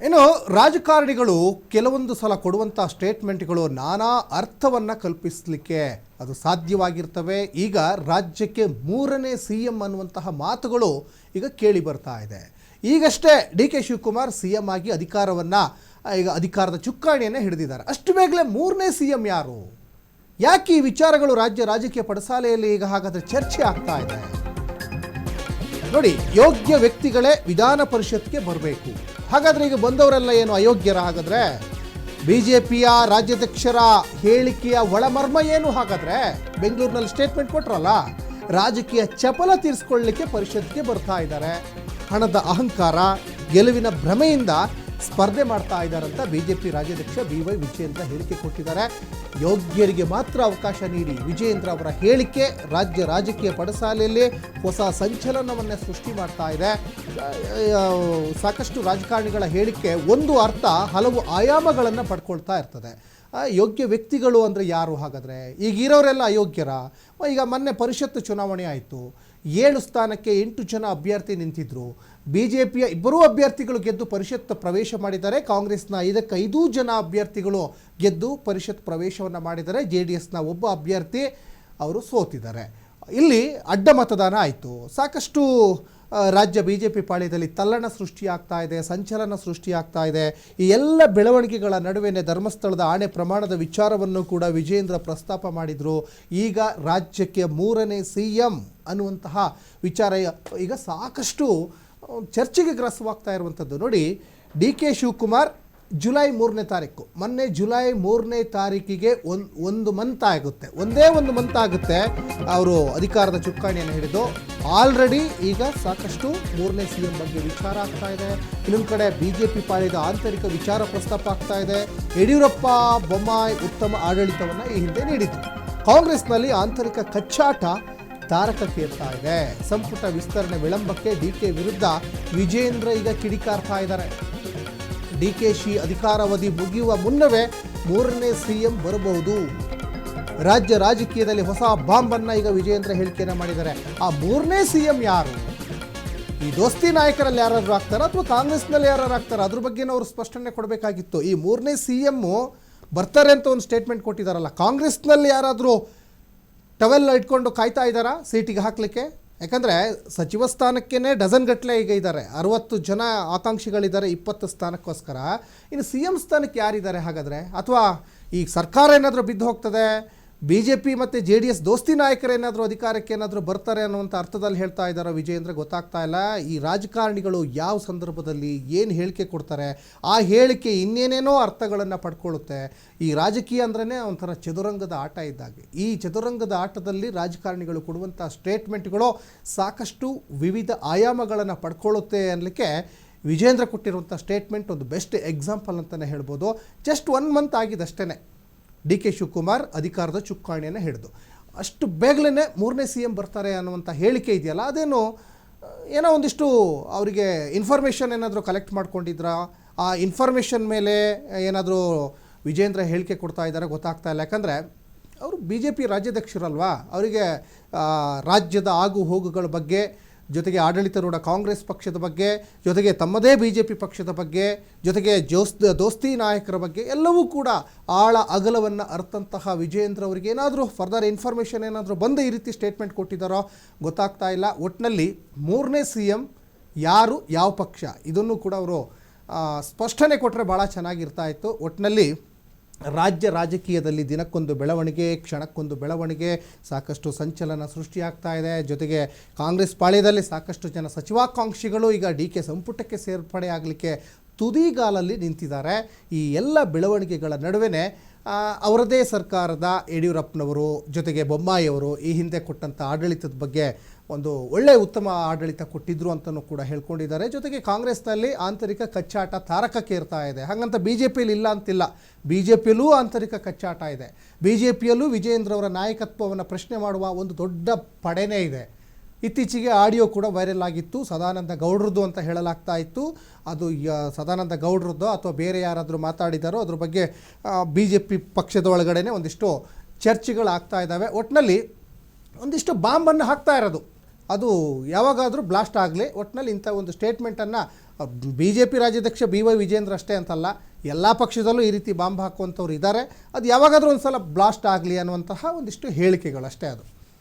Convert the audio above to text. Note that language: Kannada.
ಇನ್ನು ರಾಜಕಾರಣಿಗಳು ಕೆಲವೊಂದು ಸಲ ಕೊಡುವಂಥ ಸ್ಟೇಟ್ಮೆಂಟ್ಗಳು ನಾನಾ ಅರ್ಥವನ್ನು ಕಲ್ಪಿಸಲಿಕ್ಕೆ ಅದು ಸಾಧ್ಯವಾಗಿರ್ತವೆ. ಈಗ ರಾಜ್ಯಕ್ಕೆ 3ನೇ CM ಅನ್ನುವಂತಹ ಮಾತುಗಳು ಈಗ ಕೇಳಿ ಬರ್ತಾ ಇದೆ. ಈಗಷ್ಟೇ DK ಶಿವಕುಮಾರ್ CM ಆಗಿ ಅಧಿಕಾರದ ಚುಕ್ಕಾಣಿಯನ್ನು ಹಿಡಿದಿದ್ದಾರೆ. ಅಷ್ಟು ಬೇಗಲೇ 3ನೇ CM ಯಾರು? ಯಾಕೆ ಈ ವಿಚಾರಗಳು ರಾಜಕೀಯ ಪಡಸಾಲೆಯಲ್ಲಿ ಈಗ ಹಾಗಾದರೆ ಚರ್ಚೆ ಆಗ್ತಾ ಇದೆ? ನೋಡಿ, ಯೋಗ್ಯ ವ್ಯಕ್ತಿಗಳೇ ವಿಧಾನ ಪರಿಷತ್ಗೆ ಬರಬೇಕು. ಹಾಗಾದರೆ ಈಗ ಬಂದವರೆಲ್ಲ ಏನು ಅಯೋಗ್ಯರ? ಹಾಗಾದರೆ BJPಯ ರಾಜ್ಯಾಧ್ಯಕ್ಷರ ಹೇಳಿಕೆಯ ಒಳಮರ್ಮ ಏನು? ಹಾಗಾದರೆ ಬೆಂಗಳೂರಿನಲ್ಲಿ ಸ್ಟೇಟ್ಮೆಂಟ್ ಕೊಟ್ರಲ್ಲ, ರಾಜಕೀಯ ಚಪಲ ತೀರಿಸ್ಕೊಳ್ಳಲಿಕ್ಕೆ ಪರಿಷತ್ಗೆ ಬರ್ತಾ ಇದ್ದಾರೆ. ಹಣದ ಅಹಂಕಾರ, ಗೆಲುವಿನ ಭ್ರಮೆಯಿಂದ ಸ್ಪರ್ಧೆ ಮಾಡ್ತಾ ಇದ್ದಾರಂತ BJP ರಾಜ್ಯಾಧ್ಯಕ್ಷ BY ವಿಜಯೇಂದ್ರ ಹೇಳಿಕೆ ಕೊಟ್ಟಿದ್ದಾರೆ. ಯೋಗ್ಯರಿಗೆ ಮಾತ್ರ ಅವಕಾಶ ನೀಡಿ ವಿಜಯೇಂದ್ರ ಅವರ ಹೇಳಿಕೆ ರಾಜಕೀಯ ಪಡಸಾಲೆಯಲ್ಲಿ ಹೊಸ ಸಂಚಲನವನ್ನೇ ಸೃಷ್ಟಿ ಮಾಡ್ತಾ ಇದೆ. ಸಾಕಷ್ಟು ರಾಜಕಾರಣಿಗಳ ಹೇಳಿಕೆ ಒಂದು ಅರ್ಥ ಹಲವು ಆಯಾಮಗಳನ್ನು ಪಡ್ಕೊಳ್ತಾ ಇರ್ತದೆ. ಯೋಗ್ಯ ವ್ಯಕ್ತಿಗಳು ಅಂದರೆ ಯಾರು? ಹಾಗಾದರೆ ಈಗ ಇರೋರೆಲ್ಲ ಅಯೋಗ್ಯರ? ಈಗ ಮೊನ್ನೆ ಪರಿಷತ್ತು ಚುನಾವಣೆ ಆಯಿತು, 7 ಸ್ಥಾನಕ್ಕೆ 8 ಜನ ಅಭ್ಯರ್ಥಿ ನಿಂತಿದ್ದರು. BJPಯ ಇಬ್ಬರೂ ಅಭ್ಯರ್ಥಿಗಳು ಗೆದ್ದು ಪರಿಷತ್ ಪ್ರವೇಶ ಮಾಡಿದ್ದಾರೆ. ಕಾಂಗ್ರೆಸ್ನ 5 ಜನ ಅಭ್ಯರ್ಥಿಗಳು ಗೆದ್ದು ಪರಿಷತ್ ಪ್ರವೇಶವನ್ನು ಮಾಡಿದ್ದಾರೆ. JDSನ ಒಬ್ಬ ಅಭ್ಯರ್ಥಿ ಅವರು ಸೋತಿದ್ದಾರೆ. ಇಲ್ಲಿ ಅಡ್ಡ ಮತದಾನ ಆಯಿತು. ಸಾಕಷ್ಟು ರಾಜ್ಯ BJP ಪಾಳ್ಯದಲ್ಲಿ ತಲ್ಲಣ ಸೃಷ್ಟಿಯಾಗ್ತಾ ಇದೆ, ಸಂಚಲನ ಸೃಷ್ಟಿಯಾಗ್ತಾ ಇದೆ. ಈ ಎಲ್ಲ ಬೆಳವಣಿಗೆಗಳ ನಡುವೆನೇ ಧರ್ಮಸ್ಥಳದ ಆಣೆ ಪ್ರಮಾಣದ ವಿಚಾರವನ್ನು ಕೂಡ ವಿಜಯೇಂದ್ರ ಪ್ರಸ್ತಾಪ ಮಾಡಿದರು. ಈಗ ರಾಜ್ಯಕ್ಕೆ 3ನೇ CM ಅನ್ನುವಂತಹ ವಿಚಾರ ಈಗ ಸಾಕಷ್ಟು ಚರ್ಚೆಗೆ ಗ್ರಾಸವಾಗ್ತಾ ಇರುವಂಥದ್ದು. ನೋಡಿ, DK ಶಿವಕುಮಾರ್ ಜುಲೈ 3ನೇ ತಾರೀಕು, ಮೊನ್ನೆ ಜುಲೈ 3ನೇ ತಾರೀಕಿಗೆ ಒಂದು ಮಂತ್ ಆಗುತ್ತೆ, ಒಂದೇ ಒಂದು ಮಂತ್ ಆಗುತ್ತೆ ಅವರು ಅಧಿಕಾರದ ಚುಕ್ಕಾಣಿಯನ್ನು ಹಿಡಿದು. ಆಲ್ರೆಡಿ ಈಗ ಸಾಕಷ್ಟು 3ನೇ CM ಬಗ್ಗೆ ವಿಚಾರ ಆಗ್ತಾ ಇದೆ. ಇನ್ನೊಂದು ಕಡೆ BJP ಪಾಳಿದ ಆಂತರಿಕ ವಿಚಾರ ಪ್ರಸ್ತಾಪ ಆಗ್ತಾ ಇದೆ. ಯಡಿಯೂರಪ್ಪ ಬೊಮ್ಮಾಯಿ ಉತ್ತಮ ಆಡಳಿತವನ್ನು ಈ ಹಿಂದೆ ನೀಡಿದ್ರು. ಕಾಂಗ್ರೆಸ್ನಲ್ಲಿ ಆಂತರಿಕ ಕಚ್ಚಾಟ ತಾರಕಕ್ಕೇರ್ತಾ ಇದೆ. ಸಂಪುಟ ವಿಸ್ತರಣೆ ವಿಳಂಬಕ್ಕೆ DK ವಿರುದ್ಧ ವಿಜಯೇಂದ್ರ ಈಗ ಕಿಡಿಕಾರ್ತಾ ಇದ್ದಾರೆ. DKಶಿ ಅಧಿಕಾರಾವಧಿ ಮುಗಿಯುವ ಮುನ್ನವೇ 3ನೇ CM ಬರಬಹುದು. ರಾಜ್ಯ ರಾಜಕೀಯದಲ್ಲಿ ಹೊಸ ಬಾಂಬನ್ನು ಈಗ ವಿಜಯೇಂದ್ರ ಹೇಳಿಕೆಯನ್ನು ಮಾಡಿದ್ದಾರೆ. ಆ 3ನೇ CM ಯಾರು? ಈ ದೋಸ್ತಿ ನಾಯಕರಲ್ಲಿ ಯಾರಾದರೂ ಆಗ್ತಾರ ಅಥವಾ ಕಾಂಗ್ರೆಸ್ನಲ್ಲಿ ಯಾರು ಆಗ್ತಾರ? ಅದ್ರ ಬಗ್ಗೆನೂ ಅವರು ಸ್ಪಷ್ಟನೆ ಕೊಡಬೇಕಾಗಿತ್ತು. ಈ 3ನೇ CM ಬರ್ತಾರೆ ಅಂತ ಒಂದು ಸ್ಟೇಟ್ಮೆಂಟ್ ಕೊಟ್ಟಿದ್ದಾರಲ್ಲ, ಕಾಂಗ್ರೆಸ್ನಲ್ಲಿ ಯಾರಾದರೂ ಟವೆಲ್ ಇಟ್ಕೊಂಡು ಕಾಯ್ತಾ ಇದ್ದಾರಾ ಸೀಟಿಗೆ ಹಾಕಲಿಕ್ಕೆ? ಯಾಕಂದರೆ ಸಚಿವ ಸ್ಥಾನಕ್ಕೇ ಡಜನ್ ಗಟ್ಟಲೆ ಈಗ ಇದ್ದಾರೆ. 60 ಜನ ಆಕಾಂಕ್ಷಿಗಳಿದ್ದಾರೆ 20 ಸ್ಥಾನಕ್ಕೋಸ್ಕರ. ಇನ್ನು CM ಸ್ಥಾನಕ್ಕೆ ಯಾರಿದ್ದಾರೆ ಹಾಗಾದರೆ? ಅಥವಾ ಈ ಸರ್ಕಾರ ಏನಾದರೂ ಬಿದ್ದು ಹೋಗ್ತದೆ, BJP ಮತ್ತು JDS ದೋಸ್ತಿ ನಾಯಕರೇನಾದರೂ ಅಧಿಕಾರಕ್ಕೆ ಏನಾದರೂ ಬರ್ತಾರೆ ಅನ್ನುವಂಥ ಅರ್ಥದಲ್ಲಿ ಹೇಳ್ತಾ ಇದ್ದಾರೋ ವಿಜಯೇಂದ್ರ ಗೊತ್ತಾಗ್ತಾ ಇಲ್ಲ. ಈ ರಾಜಕಾರಣಿಗಳು ಯಾವ ಸಂದರ್ಭದಲ್ಲಿ ಏನು ಹೇಳಿಕೆ ಕೊಡ್ತಾರೆ, ಆ ಹೇಳಿಕೆ ಇನ್ನೇನೇನೋ ಅರ್ಥಗಳನ್ನು ಪಡ್ಕೊಳ್ಳುತ್ತೆ. ಈ ರಾಜಕೀಯ ಅಂದ್ರೇ ಒಂಥರ ಚದುರಂಗದ ಆಟ ಇದ್ದಾಗೆ. ಈ ಚದುರಂಗದ ಆಟದಲ್ಲಿ ರಾಜಕಾರಣಿಗಳು ಕೊಡುವಂಥ ಸ್ಟೇಟ್ಮೆಂಟ್ಗಳು ಸಾಕಷ್ಟು ವಿವಿಧ ಆಯಾಮಗಳನ್ನು ಪಡ್ಕೊಳ್ಳುತ್ತೆ ಅನ್ನಲಿಕ್ಕೆ ವಿಜಯೇಂದ್ರ ಕೊಟ್ಟಿರುವಂಥ ಸ್ಟೇಟ್ಮೆಂಟ್ ಒಂದು ಬೆಸ್ಟ್ ಎಕ್ಸಾಂಪಲ್ ಅಂತಲೇ ಹೇಳ್ಬೋದು. ಜಸ್ಟ್ 1 ಮಂತ್ ಆಗಿದಷ್ಟೇ DK ಶಿವಕುಮಾರ್ ಅಧಿಕಾರದ ಚುಕ್ಕಾಣಿಯನ್ನು ಹಿಡಿದು. ಅಷ್ಟು ಬೇಗಲೇ 3ನೇ CM ಬರ್ತಾರೆ ಅನ್ನುವಂಥ ಹೇಳಿಕೆ ಇದೆಯಲ್ಲ, ಅದೇನು ಏನೋ ಒಂದಿಷ್ಟು ಅವರಿಗೆ ಇನ್ಫಾರ್ಮೇಷನ್ ಏನಾದರೂ ಕಲೆಕ್ಟ್ ಮಾಡ್ಕೊಂಡಿದ್ರಾ? ಆ ಇನ್ಫಾರ್ಮೇಷನ್ ಮೇಲೆ ಏನಾದರೂ ವಿಜಯೇಂದ್ರ ಹೇಳಿಕೆ ಕೊಡ್ತಾ ಇದ್ದಾರೆ ಗೊತ್ತಾಗ್ತಾ ಇಲ್ಲ. ಯಾಕಂದರೆ ಅವರು BJP ರಾಜ್ಯಾಧ್ಯಕ್ಷರಲ್ವಾ, ಅವರಿಗೆ ರಾಜ್ಯದ ಆಗು ಹೋಗುಗಳ ಬಗ್ಗೆ, ಜೊತೆಗೆ ಆಡಳಿತಾರೂಢ ಕಾಂಗ್ರೆಸ್ ಪಕ್ಷದ ಬಗ್ಗೆ, ಜೊತೆಗೆ ತಮ್ಮದೇ BJP ಪಕ್ಷದ ಬಗ್ಗೆ, ಜೊತೆಗೆ ದೋಸ್ತಿ ನಾಯಕರ ಬಗ್ಗೆ ಎಲ್ಲವೂ ಕೂಡ ಆಳ ಅಗಲವನ್ನು ಅರ್ಥಂತಹ ವಿಜಯೇಂದ್ರ ಅವರಿಗೆ ಏನಾದರೂ ಫರ್ದರ್ ಇನ್ಫಾರ್ಮೇಷನ್ ಏನಾದರೂ ಬಂದು ಈ ರೀತಿ ಸ್ಟೇಟ್ಮೆಂಟ್ ಕೊಟ್ಟಿದ್ದಾರೋ ಗೊತ್ತಾಗ್ತಾ ಇಲ್ಲ. ಒಟ್ಟಿನಲ್ಲಿ 3ನೇ CM ಯಾರು, ಯಾವ ಪಕ್ಷ, ಇದನ್ನು ಕೂಡ ಅವರು ಸ್ಪಷ್ಟನೆ ಕೊಟ್ಟರೆ ಭಾಳ ಚೆನ್ನಾಗಿರ್ತಾ ಇತ್ತು. ಒಟ್ಟಿನಲ್ಲಿ ರಾಜ್ಯ ರಾಜಕೀಯದಲ್ಲಿ ದಿನಕ್ಕೊಂದು ಬೆಳವಣಿಗೆ, ಕ್ಷಣಕ್ಕೊಂದು ಬೆಳವಣಿಗೆ, ಸಾಕಷ್ಟು ಸಂಚಲನ ಸೃಷ್ಟಿಯಾಗ್ತಾ ಇದೆ. ಜೊತೆಗೆ ಕಾಂಗ್ರೆಸ್ ಪಾಳ್ಯದಲ್ಲಿ ಸಾಕಷ್ಟು ಜನ ಸಚಿವಾಕಾಂಕ್ಷಿಗಳು ಈಗ DK ಸಂಪುಟಕ್ಕೆ ಸೇರ್ಪಡೆ ಆಗಲಿಕ್ಕೆ ತುದಿಗಾಲಲ್ಲಿ ನಿಂತಿದ್ದಾರೆ. ಈ ಎಲ್ಲ ಬೆಳವಣಿಗೆಗಳ ನಡುವೆ ಅವರದೇ ಸರ್ಕಾರದ ಯಡಿಯೂರಪ್ಪನವರು ಜೊತೆಗೆ ಬೊಮ್ಮಾಯಿಯವರು ಈ ಹಿಂದೆ ಕೊಟ್ಟಂಥ ಆಡಳಿತದ ಬಗ್ಗೆ ಒಂದು ಒಳ್ಳೆಯ ಉತ್ತಮ ಆಡಳಿತ ಕೊಟ್ಟಿದ್ದರು ಅಂತಲೂ ಕೂಡ ಹೇಳ್ಕೊಂಡಿದ್ದಾರೆ. ಜೊತೆಗೆ ಕಾಂಗ್ರೆಸ್ನಲ್ಲಿ ಆಂತರಿಕ ಕಚ್ಚಾಟ ತಾರಕಕ್ಕೇರ್ತಾ ಇದೆ. ಹಾಗಂತ BJPಯಲ್ಲಿ ಇಲ್ಲ ಅಂತಿಲ್ಲ, BJPಯಲ್ಲೂ ಆಂತರಿಕ ಕಚ್ಚಾಟ ಇದೆ. BJPಯಲ್ಲೂ ವಿಜಯೇಂದ್ರ ಅವರ ನಾಯಕತ್ವವನ್ನು ಪ್ರಶ್ನೆ ಮಾಡುವ ಒಂದು ದೊಡ್ಡ ಪಡೆನೇ ಇದೆ. ಇತ್ತೀಚೆಗೆ ಆಡಿಯೋ ಕೂಡ ವೈರಲ್ ಆಗಿತ್ತು, ಸದಾನಂದ ಗೌಡ್ರದ್ದು ಅಂತ ಹೇಳಲಾಗ್ತಾ ಇತ್ತು. ಅದು ಸದಾನಂದ ಗೌಡ್ರದ್ದು ಅಥವಾ ಬೇರೆ ಯಾರಾದರೂ ಮಾತಾಡಿದಾರೋ ಅದ್ರ ಬಗ್ಗೆ BJP ಪಕ್ಷದ ಒಳಗಡೆ ಒಂದಿಷ್ಟು ಚರ್ಚೆಗಳಾಗ್ತಾ ಇದ್ದಾವೆ. ಒಟ್ಟಿನಲ್ಲಿ ಒಂದಿಷ್ಟು ಬಾಂಬನ್ನು ಹಾಕ್ತಾ ಇರೋದು, ಅದು ಯಾವಾಗಾದರೂ ಬ್ಲಾಸ್ಟ್ ಆಗಲಿ. ಒಟ್ಟಿನಲ್ಲಿ ಇಂಥ ಒಂದು ಸ್ಟೇಟ್ಮೆಂಟನ್ನು BJP ರಾಜ್ಯಾಧ್ಯಕ್ಷ BY ವಿಜೇಂದ್ರ ಅಷ್ಟೇ ಅಂತಲ್ಲ, ಎಲ್ಲ ಪಕ್ಷದಲ್ಲೂ ಈ ರೀತಿ ಬಾಂಬ್ ಹಾಕುವಂಥವ್ರು ಇದ್ದಾರೆ. ಅದು ಯಾವಾಗಾದರೂ ಒಂದು ಸಲ ಬ್ಲಾಸ್ಟ್ ಆಗಲಿ ಅನ್ನುವಂತಹ ಒಂದಿಷ್ಟು ಹೇಳಿಕೆಗಳು ಅಷ್ಟೇ ಅದು.